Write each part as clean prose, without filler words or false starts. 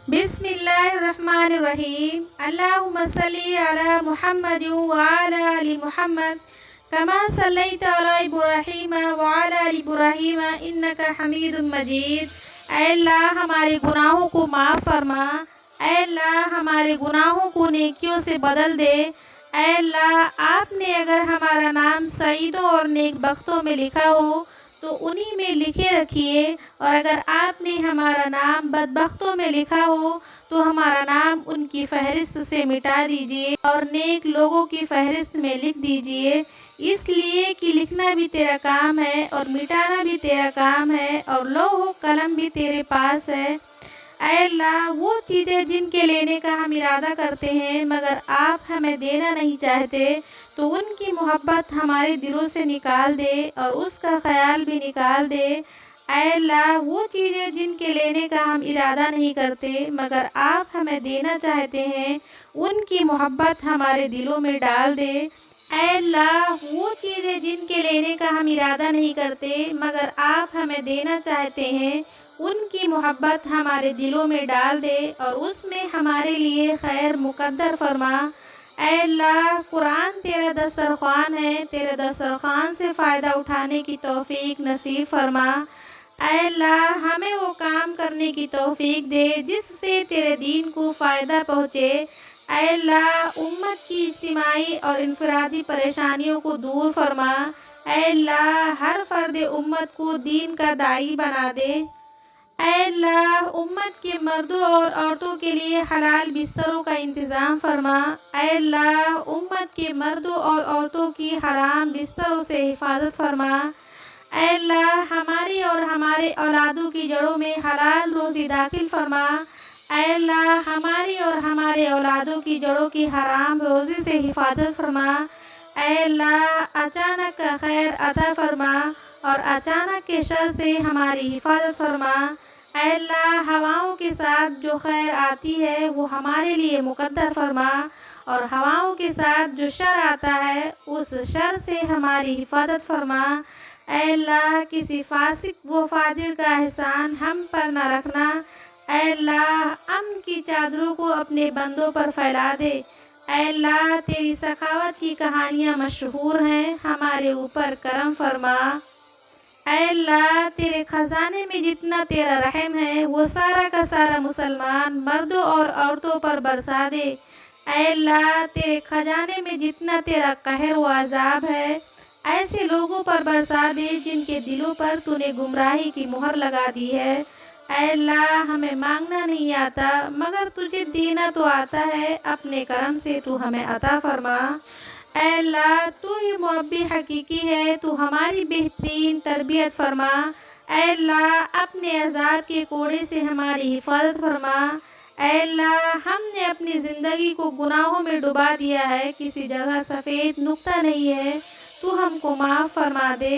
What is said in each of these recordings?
بسم اللہ الرحمن الرحیم اللہم صلی علی محمد وعلی آل محمد کما صلیت علی ابراہیم وعلی آل ابراہیم انک حمید مجید۔ اے اللہ ہمارے گناہوں کو معاف فرما، اے اللہ ہمارے گناہوں کو نیکیوں سے بدل دے۔ اے اللہ آپ نے اگر ہمارا نام سعیدوں اور نیک بختوں میں لکھا ہو تو انہی میں لکھے رکھیے، اور اگر آپ نے ہمارا نام بدبختوں میں لکھا ہو تو ہمارا نام ان کی فہرست سے مٹا دیجئے اور نیک لوگوں کی فہرست میں لکھ دیجئے، اس لیے کہ لکھنا بھی تیرا کام ہے اور مٹانا بھی تیرا کام ہے، اور لوح و قلم بھی تیرے پاس ہے۔ اے اللہ وہ چیزیں جن کے لینے کا ہم ارادہ کرتے ہیں مگر آپ ہمیں دینا نہیں چاہتے تو ان کی محبت ہمارے دلوں سے نکال دے اور اس کا خیال بھی نکال دے۔ اے اللہ وہ چیزیں جن کے لینے کا ہم ارادہ نہیں کرتے مگر آپ ہمیں دینا چاہتے ہیں ان کی محبت ہمارے دلوں میں ڈال دے۔ اے اللہ وہ چیزیں جن کے لینے کا ہم ارادہ نہیں کرتے مگر آپ ہمیں دینا چاہتے ہیں ان کی محبت ہمارے دلوں میں ڈال دے اور اس میں ہمارے لیے خیر مقدر فرما۔ اے اللہ قرآن تیرا دسترخوان ہے، تیرے دسترخوان سے فائدہ اٹھانے کی توفیق نصیب فرما۔ اے اللہ ہمیں وہ کام کرنے کی توفیق دے جس سے تیرے دین کو فائدہ پہنچے۔ اے اللہ امت کی اجتماعی اور انفرادی پریشانیوں کو دور فرما۔ اے اللہ ہر فرد امت کو دین کا داعی بنا دے۔ اے اللہ امت کے مردوں اور عورتوں کے لیے حلال بستروں کا انتظام فرما۔ اے اللہ امت کے مردوں اور عورتوں کی حرام بستروں سے حفاظت فرما۔ اے اللہ ہماری اور ہمارے اولادوں کی جڑوں میں حلال روزی داخل فرما۔ اے اللہ ہماری اور ہمارے اولادوں کی جڑوں کی حرام روزی سے حفاظت فرما۔ اے اللہ اچانک کا خیر عطا فرما اور اچانک کے شر سے ہماری حفاظت فرما۔ اے اللہ ہواؤں کے ساتھ جو خیر آتی ہے وہ ہمارے لیے مقدر فرما، اور ہواؤں کے ساتھ جو شر آتا ہے اس شر سے ہماری حفاظت فرما۔ اے اللہ کسی فاسق و فاجر کا احسان ہم پر نہ رکھنا۔ اے اللہ امن کی چادروں کو اپنے بندوں پر پھیلا دے۔ اے اللہ تیری سخاوت کی کہانیاں مشہور ہیں، ہمارے اوپر کرم فرما۔ اے اللہ تیرے خزانے میں جتنا تیرا رحم ہے وہ سارا کا سارا مسلمان مردوں اور عورتوں پر برسا دے۔ اے اللہ تیرے خزانے میں جتنا تیرا قہر و عذاب ہے ایسے لوگوں پر برسا دے جن کے دلوں پر تو نے گمراہی کی مہر لگا دی ہے۔ اے اللہ ہمیں مانگنا نہیں آتا مگر تجھے دینا تو آتا ہے، اپنے کرم سے تو ہمیں عطا فرما۔ اے اللہ تو ہی مربی حقیقی ہے، تو ہماری بہترین تربیت فرما۔ اے اللہ اپنے عذاب کے کوڑے سے ہماری حفاظت فرما۔ اے اللہ ہم نے اپنی زندگی کو گناہوں میں ڈبا دیا ہے، کسی جگہ سفید نقطہ نہیں ہے، تو ہم کو معاف فرما دے۔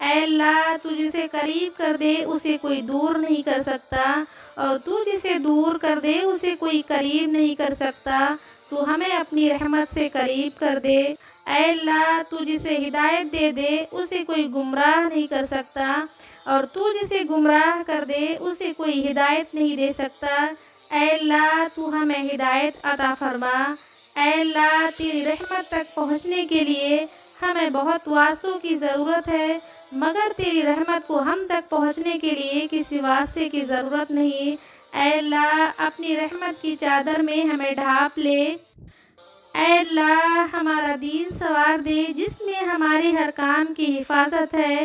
اے اللہ تو جسے قریب کر دے اسے کوئی دور نہیں کر سکتا، اور تو جسے دور کر دے اسے کوئی قریب نہیں کر سکتا، تو ہمیں اپنی رحمت سے قریب کر دے۔ اے اللہ تو جسے ہدایت دے دے اسے کوئی گمراہ نہیں کر سکتا، اور تو جسے گمراہ کر دے اسے کوئی ہدایت نہیں دے سکتا۔ اے اللہ تو ہمیں ہدایت عطا فرما۔ اے اللہ تیری رحمت تک پہنچنے کے لیے ہمیں بہت واسطوں کی ضرورت ہے مگر تیری رحمت کو ہم تک پہنچنے کے لیے کسی واسطے کی ضرورت نہیں۔ اے اللہ اپنی رحمت کی چادر میں ہمیں ڈھانپ لے۔ اے اللہ ہمارا دین سنوار دے جس میں ہمارے ہر کام کی حفاظت ہے۔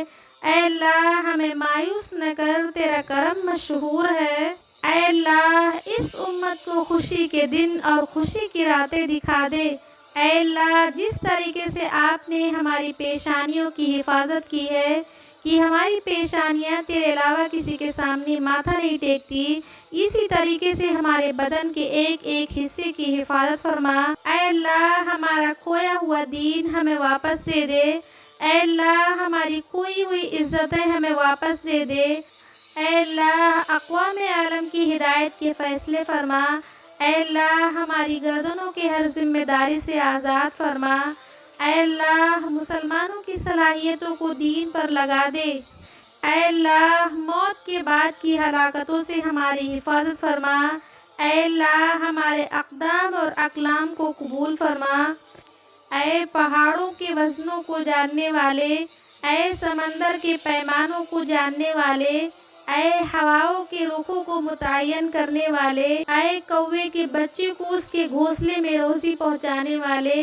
اے اللہ ہمیں مایوس نہ کر، تیرا کرم مشہور ہے۔ اے اللہ اس امت کو خوشی کے دن اور خوشی کی راتیں دکھا دے۔ اے اللہ جس طریقے سے آپ نے ہماری پیشانیوں کی حفاظت کی ہے کہ ہماری پیشانیاں تیرے علاوہ کسی کے سامنے ماتھا نہیں ٹیکتی، اسی طریقے سے ہمارے بدن کے ایک ایک حصے کی حفاظت فرما۔ اے اللہ ہمارا کھویا ہوا دین ہمیں واپس دے دے۔ اے اللہ ہماری کھوئی ہوئی عزتیں ہمیں واپس دے دے۔ اے اللہ اقوام عالم کی ہدایت کے فیصلے فرما۔ اے اللہ ہماری گردنوں کے ہر ذمہ داری سے آزاد فرما۔ اے اللہ مسلمانوں کی صلاحیتوں کو دین پر لگا دے۔ اے اللہ موت کے بعد کی ہلاکتوں سے ہماری حفاظت فرما۔ اے اللہ ہمارے اقدام اور اقلام کو قبول فرما۔ اے پہاڑوں کے وزنوں کو جاننے والے، اے سمندر کے پیمانوں کو جاننے والے، اے ہواؤں کے رخوں کو متعین کرنے والے، اے کوے کے بچے کو اس کے گھونسلے میں روزی پہنچانے والے،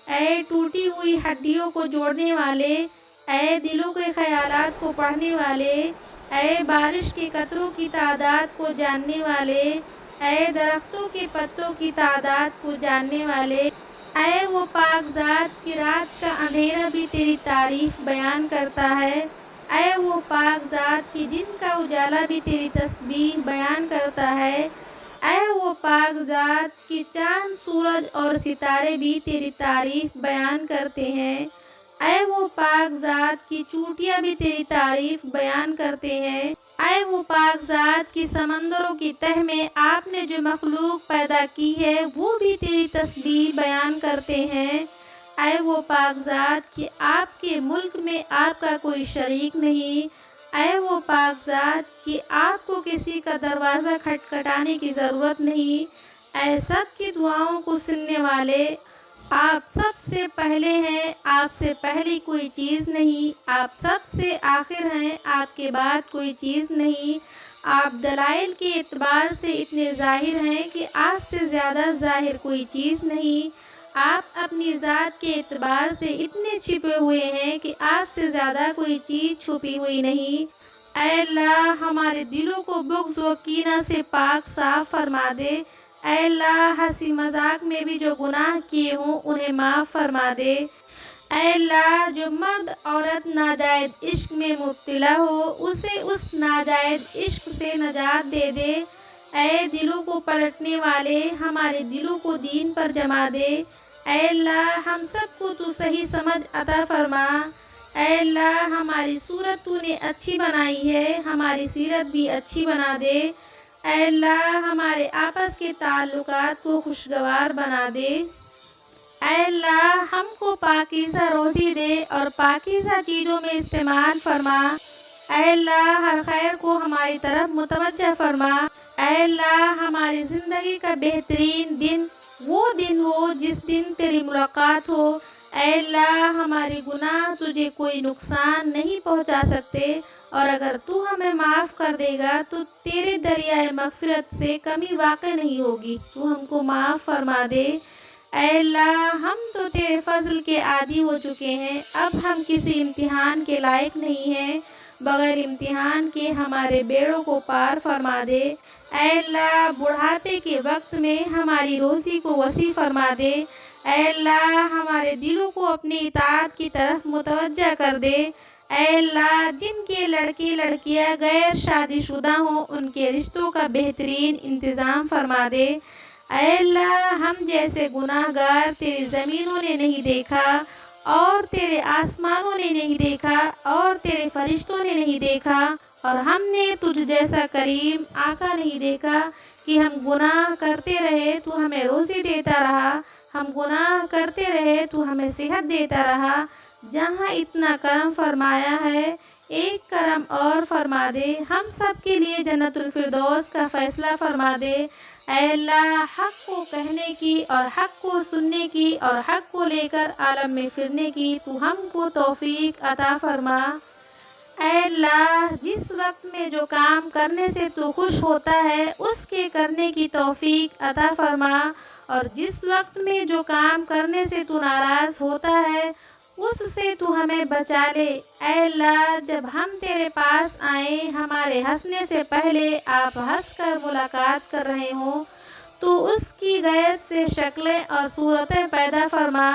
اے ٹوٹی ہوئی ہڈیوں کو جوڑنے والے، اے دلوں کے خیالات کو پڑھنے والے، اے بارش کے قطروں کی تعداد کو جاننے والے، اے درختوں کے پتوں کی تعداد کو جاننے والے، اے وہ پاک ذات کی رات کا اندھیرا بھی تیری تعریف بیان کرتا ہے، اے وہ پاک ذات کی دن کا اجالا بھی تیری تسبیح بیان کرتا ہے، اے وہ پاک ذات کی چاند سورج اور ستارے بھی تیری تعریف بیان کرتے ہیں، اے وہ پاک ذات کی چوٹیاں بھی تیری تعریف بیان کرتے ہیں، اے وہ پاک ذات کی سمندروں کی تہ میں آپ نے جو مخلوق پیدا کی ہے وہ بھی تیری تسبیح بیان کرتے ہیں، اے وہ پاک ذات کی آپ کے ملک میں آپ کا کوئی شریک نہیں، اے وہ پاک ذات کی آپ کو کسی کا دروازہ کھٹکھٹانے کی ضرورت نہیں، اے سب کی دعاؤں کو سننے والے، آپ سب سے پہلے ہیں، آپ سے پہلی کوئی چیز نہیں، آپ سب سے آخر ہیں، آپ کے بعد کوئی چیز نہیں، آپ دلائل کے اعتبار سے اتنے ظاہر ہیں کہ آپ سے زیادہ ظاہر کوئی چیز نہیں، آپ اپنی ذات کے اعتبار سے اتنے چھپے ہوئے ہیں کہ آپ سے زیادہ کوئی چیز چھپی ہوئی نہیں۔ اے اللہ ہمارے دلوں کو بغض و کینہ سے پاک صاف فرما دے، اے اللہ ہنسی مذاق میں بھی جو گناہ کیے ہوں انہیں معاف فرما دے، اے اللہ جو مرد عورت ناجائز عشق میں مبتلا ہو اسے اس ناجائز عشق سے نجات دے دے، اے دلوں کو پلٹنے والے ہمارے دلوں کو دین پر جما دے، اے اللہ ہم سب کو تو صحیح سمجھ عطا فرما، اے اللہ ہماری صورت تو نے اچھی بنائی ہے، ہماری سیرت بھی اچھی بنا دے، اے اللہ ہمارے آپس کے تعلقات کو خوشگوار بنا دے، اے اللہ ہم کو پاکیزہ روزی دے اور پاکیزہ چیزوں میں استعمال فرما، اے اللہ ہر خیر کو ہماری طرف متوجہ فرما، اے اللہ ہماری زندگی کا بہترین دن وہ دن ہو جس دن تیری ملاقات ہو، اے اللہ ہمارے گناہ تجھے کوئی نقصان نہیں پہنچا سکتے، اور اگر تو ہمیں معاف کر دے گا تو تیرے دریائے مغفرت سے کمی واقع نہیں ہوگی، تو ہم کو معاف فرما دے، اے اللہ ہم تو تیرے فضل کے عادی ہو چکے ہیں، اب ہم کسی امتحان کے لائق نہیں ہیں، بغیر امتحان کے ہمارے بیڑوں کو پار فرما دے، اے اللہ بڑھاپے کے وقت میں ہماری روزی کو وسیع فرما دے، اے اللہ ہمارے دلوں کو اپنی اطاعت کی طرف متوجہ کر دے، اے اللہ جن کے لڑکے لڑکیاں غیر شادی شدہ ہوں ان کے رشتوں کا بہترین انتظام فرما دے، اے اللہ ہم جیسے گناہ گار تیری زمینوں نے نہیں دیکھا اور تیرے آسمانوں نے نہیں دیکھا اور تیرے فرشتوں نے نہیں دیکھا، اور ہم نے تجھ جیسا کریم آقا نہیں دیکھا کہ ہم گناہ کرتے رہے تو ہمیں روزی دیتا رہا، ہم گناہ کرتے رہے تو ہمیں صحت دیتا رہا، جہاں اتنا کرم فرمایا ہے ایک کرم اور فرما دے، ہم سب کے لیے جنت الفردوس کا فیصلہ فرما دے، اے اللہ حق کو کہنے کی اور حق کو سننے کی اور حق کو لے کر عالم میں پھرنے کی تو ہم کو توفیق عطا فرما، اے اللہ جس وقت میں جو کام کرنے سے تو خوش ہوتا ہے اس کے کرنے کی توفیق عطا فرما، اور جس وقت میں جو کام کرنے سے تو ناراض ہوتا ہے اس سے تو ہمیں بچا لے، اے اللہ جب ہم تیرے پاس آئیں ہمارے ہنسنے سے پہلے آپ ہنس کر ملاقات کر رہے ہوں تو اس کی غیب سے شکلیں اور صورتیں پیدا فرما،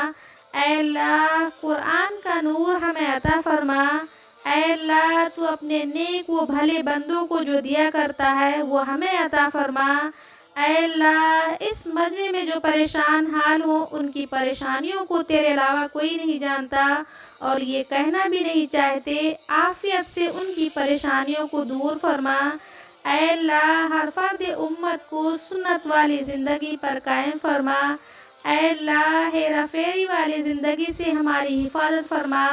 اے اللہ قرآن کا نور ہمیں عطا فرما، اے اللہ تو اپنے نیک و بھلے بندوں کو جو دیا کرتا ہے وہ ہمیں عطا فرما، اے اللہ اس مجمع میں جو پریشان حال ہوں ان کی پریشانیوں کو تیرے علاوہ کوئی نہیں جانتا اور یہ کہنا بھی نہیں چاہتے، عافیت سے ان کی پریشانیوں کو دور فرما، اے اللہ ہر فرد امت کو سنت والی زندگی پر قائم فرما، اے اللہ ہیرا پھیری والی زندگی سے ہماری حفاظت فرما،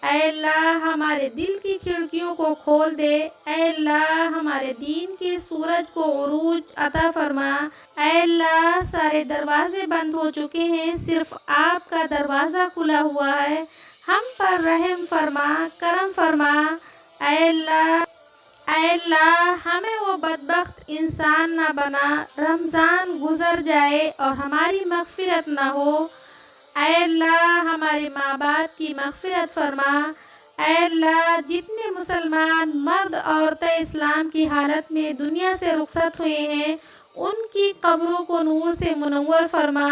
اے اللہ ہمارے دل کی کھڑکیوں کو کھول دے۔ اے اللہ ہمارے دین کے سورج کو عروج عطا فرما۔ اے اللہ سارے دروازے بند ہو چکے ہیں، صرف آپ کا دروازہ کھلا ہوا ہے، ہم پر رحم فرما، کرم فرما۔ اے اللہ ہمیں وہ بدبخت انسان نہ بنا، رمضان گزر جائے اور ہماری مغفرت نہ ہو۔ اے اللہ ہمارے ماں باپ کی مغفرت فرما۔ اے اللہ جتنے مسلمان مرد عورتیں اسلام کی حالت میں دنیا سے رخصت ہوئے ہیں، ان کی قبروں کو نور سے منور فرما،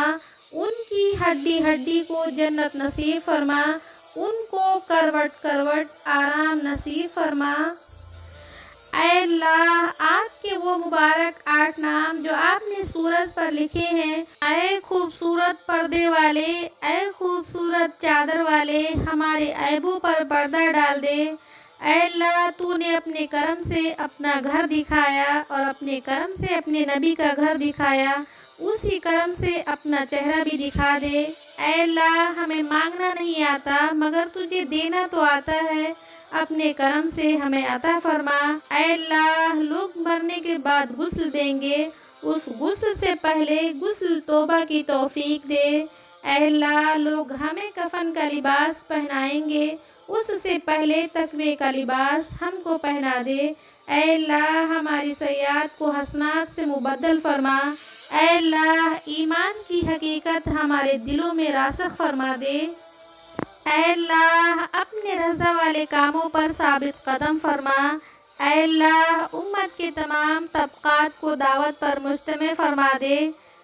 ان کی ہڈی ہڈی کو جنت نصیب فرما، ان کو کروٹ کروٹ آرام نصیب فرما۔ اے اللہ آپ کے وہ مبارک 8 نام جو آپ نے سورت پر لکھے ہیں، اے خوبصورت پردے والے، اے خوبصورت چادر والے، ہمارے عیبوں پر پردہ ڈال دے۔ اے اللہ تو نے اپنے کرم سے اپنا گھر دکھایا اور اپنے کرم سے اپنے نبی کا گھر دکھایا، اسی کرم سے اپنا چہرہ بھی دکھا دے۔ اے اللہ ہمیں مانگنا نہیں آتا مگر تجھے دینا تو آتا ہے، اپنے کرم سے ہمیں عطا فرما۔ اے اللہ لوگ مرنے کے بعد غسل دیں گے، اس غسل سے پہلے غسل توبہ کی توفیق دے۔ اے اللہ لوگ ہمیں کفن کا لباس پہنائیں گے، اس سے پہلے تقوی کا لباس ہم کو پہنا دے۔ اے اللہ ہماری سیئات کو حسنات سے مبدل فرما۔ اے اللہ ایمان کی حقیقت ہمارے دلوں میں راسخ فرما دے۔ اے اللہ اپنے رضا والے کاموں پر ثابت قدم فرما۔ اے اللہ امت کے تمام طبقات کو دعوت پر مجتمع فرما دے۔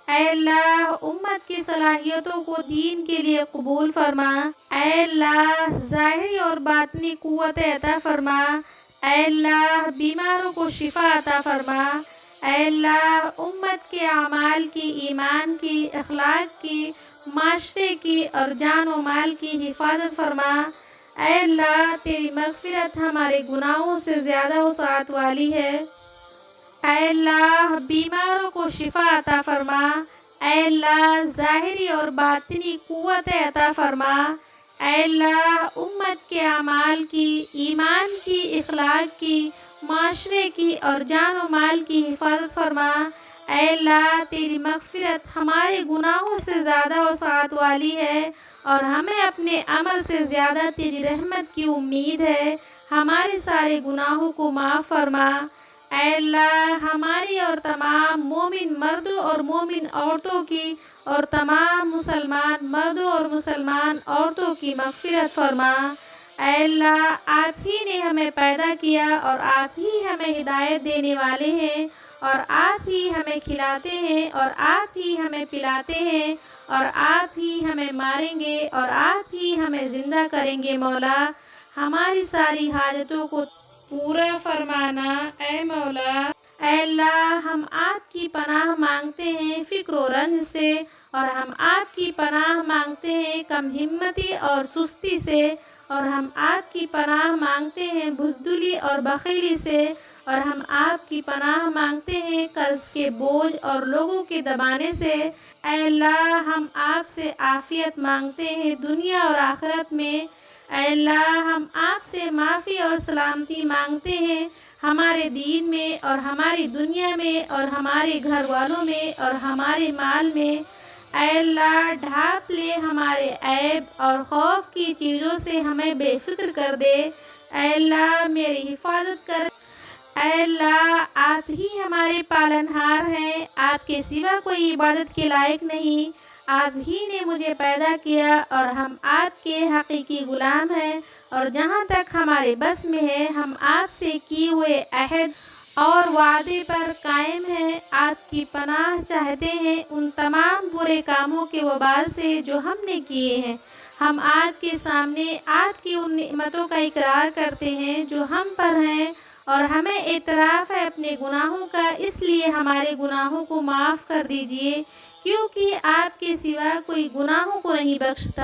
اے اللہ امت کی صلاحیتوں کو دین کے لیے قبول فرما۔ اے اللہ ظاہری اور باطنی قوت عطا فرما۔ اے اللہ بیماروں کو شفا عطا فرما۔ اے اللہ امت کے اعمال کی، ایمان کی، اخلاق کی، معاشرے کی اور جان و مال کی حفاظت فرما۔ اے اللہ تیری مغفرت ہمارے گناہوں سے زیادہ وسعت والی ہے۔ اے اللہ بیماروں کو شفا عطا فرما۔ اے اللہ ظاہری اور باطنی قوت عطا فرما۔ اے اللہ امت کے اعمال کی، ایمان کی، اخلاق کی، معاشرے کی اور جان و مال کی حفاظت فرما۔ اے اللہ تیری مغفرت ہمارے گناہوں سے زیادہ وسعت والی ہے اور ہمیں اپنے عمل سے زیادہ تیری رحمت کی امید ہے، ہمارے سارے گناہوں کو معاف فرما۔ اے اللہ ہماری اور تمام مومن مردوں اور مومن عورتوں کی اور تمام مسلمان مردوں اور مسلمان عورتوں کی مغفرت فرما۔ اے اللہ آپ ہی نے ہمیں پیدا کیا اور آپ ہی ہمیں ہدایت دینے والے ہیں، اور آپ ہی ہمیں کھلاتے ہیں اور آپ ہی ہمیں پلاتے ہیں، اور آپ ہی ہمیں ماریں گے اور آپ ہی ہمیں زندہ کریں گے۔ مولا ہماری ساری حاجتوں کو پورا فرمانا۔ اے مولا اے اللہ ہم آپ کی پناہ مانگتے ہیں فکر و رنج سے، اور ہم آپ کی پناہ مانگتے ہیں کم ہمتی اور سستی سے، اور ہم آپ کی پناہ مانگتے ہیں بزدلی اور بخیلی سے، اور ہم آپ کی پناہ مانگتے ہیں قرض کے بوجھ اور لوگوں کے دبانے سے۔ اے اللہ ہم آپ سے عافیت مانگتے ہیں دنیا اور آخرت میں۔ اے اللہ ہم آپ سے معافی اور سلامتی مانگتے ہیں ہمارے دین میں اور ہماری دنیا میں اور ہمارے گھر والوں میں اور ہمارے مال میں۔ اے اللہ ڈھانپ لے ہمارے عیب اور خوف کی چیزوں سے ہمیں بے فکر کر دے۔ اے اللہ میری حفاظت کر۔ اے اللہ آپ ہی ہمارے پالنہار ہیں، آپ کے سوا کوئی عبادت کے لائق نہیں۔ آپ ہی نے مجھے پیدا کیا اور ہم آپ کے حقیقی غلام ہیں، اور جہاں تک ہمارے بس میں ہے ہم آپ سے کیے ہوئے عہد اور وعدے پر قائم ہیں۔ آپ کی پناہ چاہتے ہیں ان تمام برے کاموں کے وبال سے جو ہم نے کیے ہیں۔ ہم آپ کے سامنے آپ کی ان نعمتوں کا اقرار کرتے ہیں جو ہم پر ہیں، اور ہمیں اعتراف ہے اپنے گناہوں کا، اس لیے ہمارے گناہوں کو معاف کر دیجئے، کیونکہ آپ کے سوا کوئی گناہوں کو نہیں بخشتا۔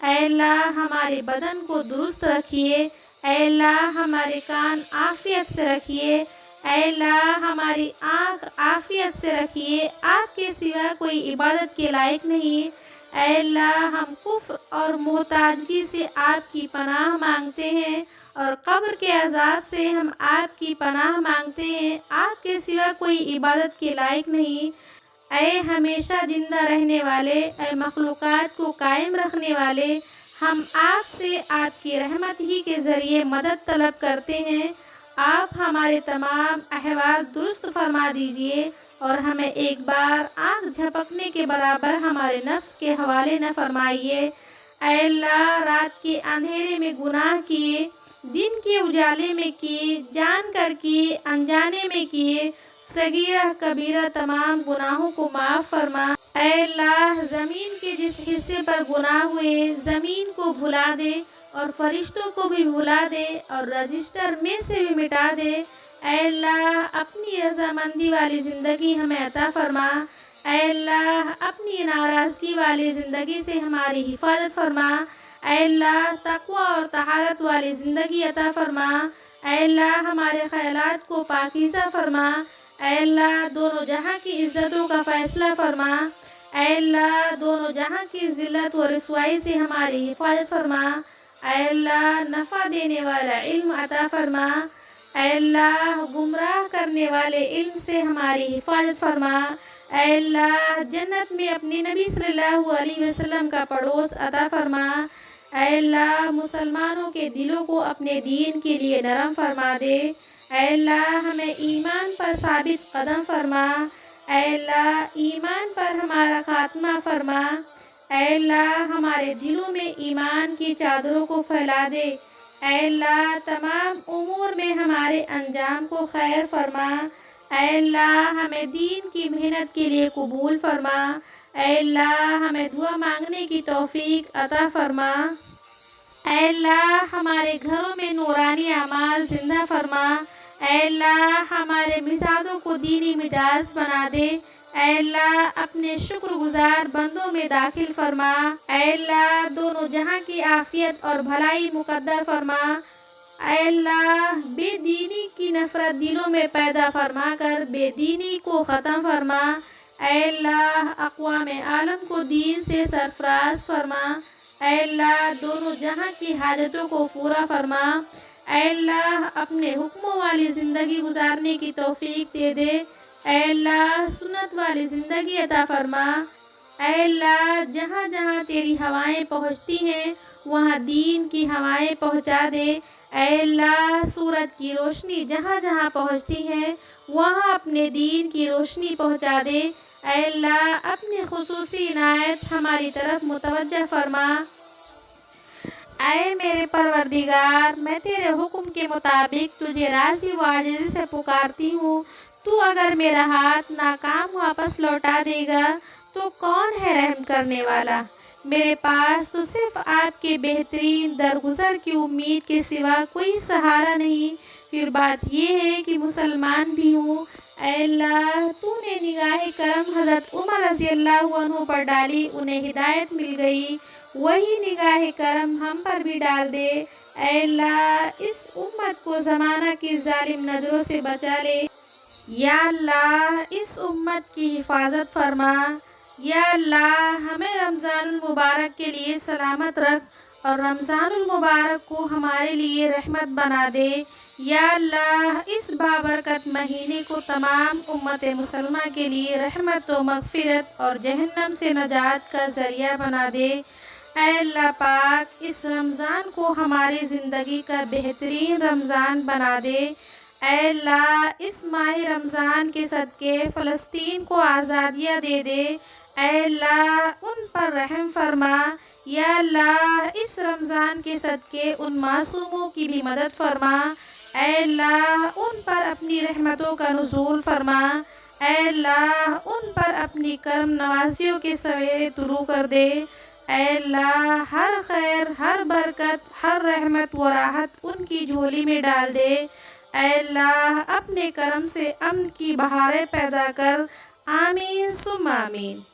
اے اللہ ہمارے بدن کو درست رکھیے۔ اے اللہ ہمارے کان عافیت سے رکھیے۔ اے اللہ ہماری آنکھ عافیت سے رکھیے۔ آپ کے سوا کوئی عبادت کے لائق نہیں۔ اے اللہ ہم کفر اور محتاجگی سے آپ کی پناہ مانگتے ہیں اور قبر کے عذاب سے ہم آپ کی پناہ مانگتے ہیں۔ آپ کے سوا کوئی عبادت کے لائق نہیں۔ اے ہمیشہ زندہ رہنے والے، اے مخلوقات کو قائم رکھنے والے، ہم آپ سے آپ کی رحمت ہی کے ذریعے مدد طلب کرتے ہیں۔ آپ ہمارے تمام احوال درست فرما دیجئے اور ہمیں ایک بار آنکھ جھپکنے کے برابر ہمارے نفس کے حوالے نہ فرمائیے۔ اے اللہ رات کے اندھیرے میں گناہ کیے، دن کے اجالے میں کیے، جان کر کیے، انجانے میں کیے، صغیرہ کبیرہ تمام گناہوں کو معاف فرما۔ اے اللہ زمین کے جس حصے پر گناہ ہوئے زمین کو بھلا دے اور فرشتوں کو بھی بھلا دے اور رجسٹر میں سے بھی مٹا دے۔ اے اللہ اپنی رضامندی والی زندگی ہمیں عطا فرما۔ اے اللہ اپنی ناراضگی والی زندگی سے ہماری حفاظت فرما۔ اے اللہ تقوی اور طہارت والی زندگی عطا فرما۔ اے اللہ ہمارے خیالات کو پاکیزہ فرما۔ اے اللہ دونوں جہاں کی عزتوں کا فیصلہ فرما۔ اے اللہ دونوں جہاں کی ذلت و رسوائی سے ہماری حفاظت فرما۔ اے اللہ نفع دینے والا علم عطا فرما۔ اے اللہ گمراہ کرنے والے علم سے ہماری حفاظت فرما۔ اے اللہ جنت میں اپنے نبی صلی اللہ علیہ وسلم کا پڑوس عطا فرما۔ اے اللہ مسلمانوں کے دلوں کو اپنے دین کے لیے نرم فرما دے۔ اے اللہ ہمیں ایمان پر ثابت قدم فرما۔ اے اللہ ایمان پر ہمارا خاتمہ فرما۔ اے اللہ ہمارے دلوں میں ایمان کی چادروں کو پھیلا دے۔ اے اللہ تمام امور میں ہمارے انجام کو خیر فرما۔ اے اللہ ہمیں دین کی محنت کے لیے قبول فرما۔ اے اللہ ہمیں دعا مانگنے کی توفیق عطا فرما۔ اے اللہ ہمارے گھروں میں نورانی اعمال زندہ فرما۔ اے اللہ ہمارے مزاجوں کو دینی مزاج بنا دے۔ اے اللہ اپنے شکر گزار بندوں میں داخل فرما۔ اے اللہ دونوں جہاں کی عافیت اور بھلائی مقدر فرما۔ اے اللہ بے دینی کی نفرت دلوں میں پیدا فرما کر بے دینی کو ختم فرما۔ اے اللہ اقوام عالم کو دین سے سرفراز فرما۔ اے اللہ دونوں جہاں کی حاجتوں کو پورا فرما۔ اے اللہ اپنے حکموں والی زندگی گزارنے کی توفیق دے دے۔ اے اللہ سنت والی زندگی عطا فرما۔ اے اللہ جہاں جہاں تیری ہوائیں پہنچتی ہیں وہاں دین کی ہوائیں پہنچا دے۔ اے اللہ سورج کی روشنی جہاں جہاں پہنچتی ہے وہاں اپنے دین کی روشنی پہنچا دے۔ اے اللہ اپنی خصوصی عنایت ہماری طرف متوجہ فرما۔ اے میرے پروردگار میں تیرے حکم کے مطابق تجھے راضی و عاجزی سے پکارتی ہوں۔ تو اگر میرا ہاتھ ناکام واپس لوٹا دے گا تو کون ہے رحم کرنے والا؟ میرے پاس تو صرف آپ کے بہترین درگزر کی امید کے سوا کوئی سہارا نہیں۔ پھر بات یہ ہے کہ مسلمان بھی ہوں۔ اے اللہ تو نے نگاہ کرم حضرت عمر رضی اللہ عنہ پر ڈالی، انہیں ہدایت مل گئی، وہی نگاہ کرم ہم پر بھی ڈال دے۔ اے اللہ اس امت کو زمانہ کی ظالم نظروں سے بچا لے۔ یا اللہ اس امت کی حفاظت فرما۔ یا اللہ ہمیں رمضان المبارک کے لیے سلامت رکھ اور رمضان المبارک کو ہمارے لیے رحمت بنا دے۔ یا اللہ اس بابرکت مہینے کو تمام امت مسلمہ کے لیے رحمت و مغفرت اور جہنم سے نجات کا ذریعہ بنا دے۔ اے اللہ پاک اس رمضان کو ہماری زندگی کا بہترین رمضان بنا دے۔ اے اللہ اس ماہ رمضان کے صدقے فلسطین کو آزادیاں دے دے۔ اے اللہ ان پر رحم فرما۔ یا اللہ اس رمضان کے صدقے ان معصوموں کی بھی مدد فرما۔ اے اللہ ان پر اپنی رحمتوں کا نزول فرما۔ اے اللہ ان پر اپنی کرم نوازیوں کے سویرے طلوع کر دے۔ اے اللہ ہر خیر، ہر برکت، ہر رحمت و راحت ان کی جھولی میں ڈال دے۔ اے اللہ اپنے کرم سے امن کی بہاریں پیدا کر۔ آمین ثم آمین۔